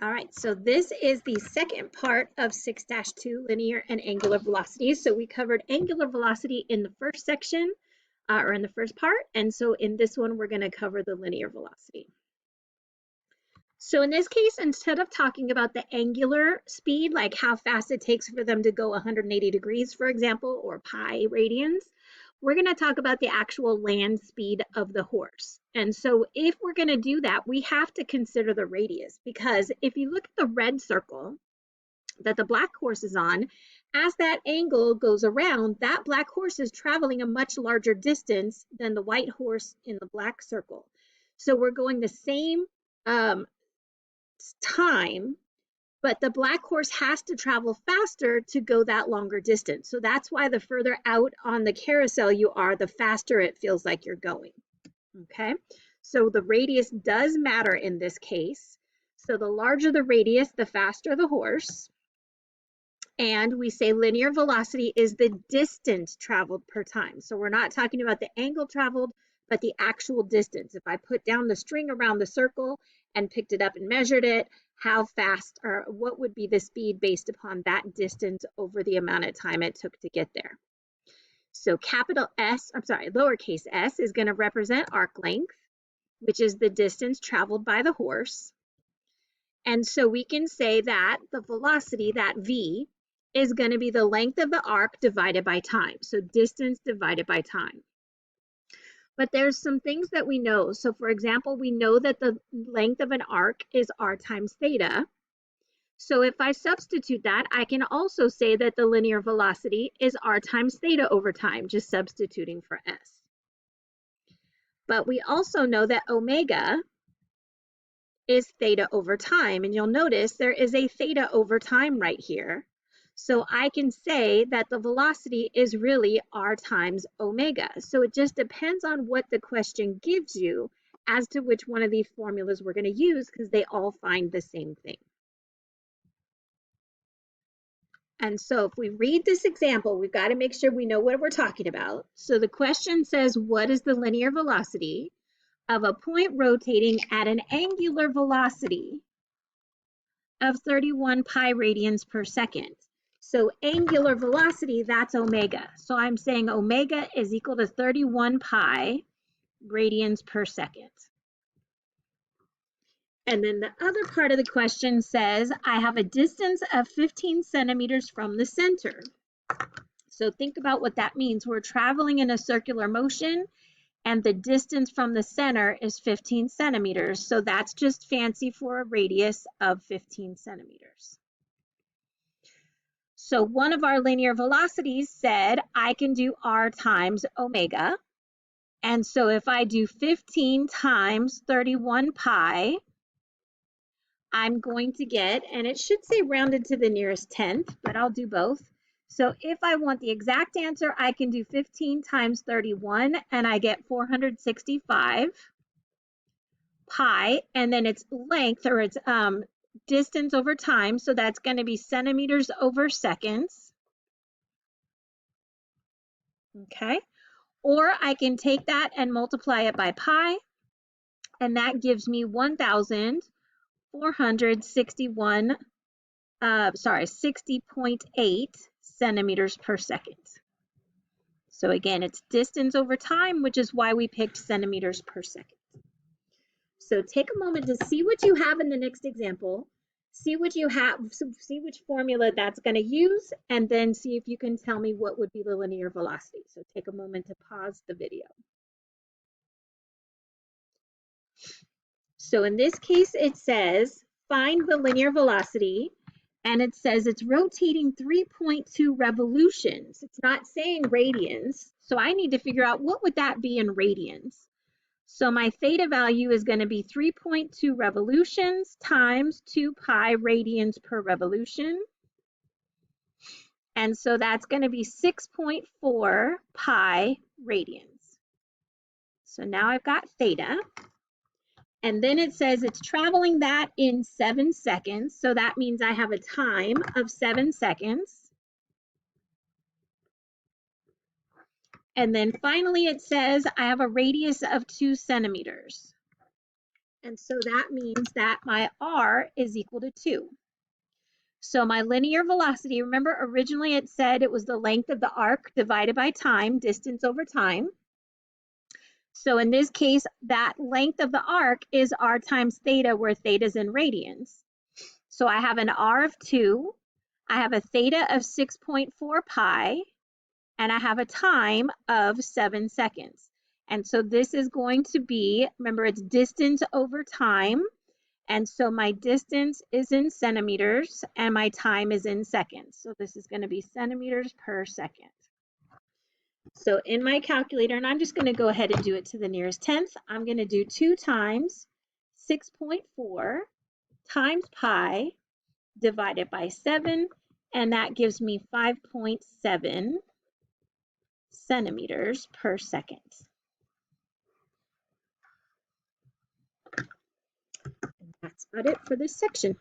All right, so this is the second part of 6-2, linear and angular velocities. So we covered angular velocity in the first section, or in the first part, and so in this one, we're going to cover the linear velocity. So in this case, instead of talking about the angular speed, like how fast it takes for them to go 180 degrees, for example, or pi radians, we're going to talk about the actual land speed of the horse. And so if we're going to do that, we have to consider the radius, because if you look at the red circle that the black horse is on, as that angle goes around, that black horse is traveling a much larger distance than the white horse in the black circle. So we're going the same time, but the black horse has to travel faster to go that longer distance. So that's why the further out on the carousel you are, the faster it feels like you're going. Okay, so the radius does matter in this case. So the larger the radius, the faster the horse. And we say linear velocity is the distance traveled per time. So we're not talking about the angle traveled, but the actual distance. If I put down the string around the circle and picked it up and measured it, how fast or what would be the speed based upon that distance over the amount of time it took to get there. So lowercase s is going to represent arc length, which is the distance traveled by the horse. And so we can say that the velocity, that v, is going to be the length of the arc divided by time. So distance divided by time. But there's some things that we know. So for example, we know that the length of an arc is r times theta. So if I substitute that, I can also say that the linear velocity is r times theta over time, just substituting for s. But we also know that omega is theta over time. And you'll notice there is a theta over time right here. So I can say that the velocity is really r times omega. So it just depends on what the question gives you as to which one of these formulas we're going to use, because they all find the same thing. And so if we read this example, we've got to make sure we know what we're talking about. So the question says, what is the linear velocity of a point rotating at an angular velocity of 31 pi radians per second? So angular velocity, that's omega. So I'm saying omega is equal to 31 pi radians per second. And then the other part of the question says, I have a distance of 15 centimeters from the center. So think about what that means. We're traveling in a circular motion, and the distance from the center is 15 centimeters. So that's just fancy for a radius of 15 centimeters. So one of our linear velocities said I can do r times omega. And so if I do 15 times 31 pi, I'm going to get, and it should say rounded to the nearest tenth, but I'll do both. So if I want the exact answer, I can do 15 times 31, and I get 465 pi, and then its length, or its distance over time, so that's going to be centimeters over seconds. Okay, or I can take that and multiply it by pi, and that gives me 1,461, 60.8 centimeters per second. So again, it's distance over time, which is why we picked centimeters per second. So take a moment to see what you have in the next example, see what you have, see which formula that's going to use, and then see if you can tell me what would be the linear velocity. So take a moment to pause the video. So in this case, it says, find the linear velocity, and it says it's rotating 3.2 revolutions. It's not saying radians, so I need to figure out what would that be in radians. So my theta value is going to be 3.2 revolutions times 2 pi radians per revolution. And so that's going to be 6.4 pi radians. So now I've got theta. And then it says it's traveling that in 7 seconds. So that means I have a time of 7 seconds. And then finally it says I have a radius of 2 centimeters. And so that means that my r is equal to 2. So my linear velocity, remember originally it said it was the length of the arc divided by time, distance over time. So in this case, that length of the arc is r times theta, where theta is in radians. So I have an r of 2, I have a theta of 6.4 pi, and I have a time of 7 seconds. And so this is going to be, remember it's distance over time, and so my distance is in centimeters and my time is in seconds. So this is going to be centimeters per second. So in my calculator, and I'm just going to go ahead and do it to the nearest tenth, I'm going to do 2 times 6.4 times pi divided by 7, and that gives me 5.7 centimeters per second. And that's about it for this section.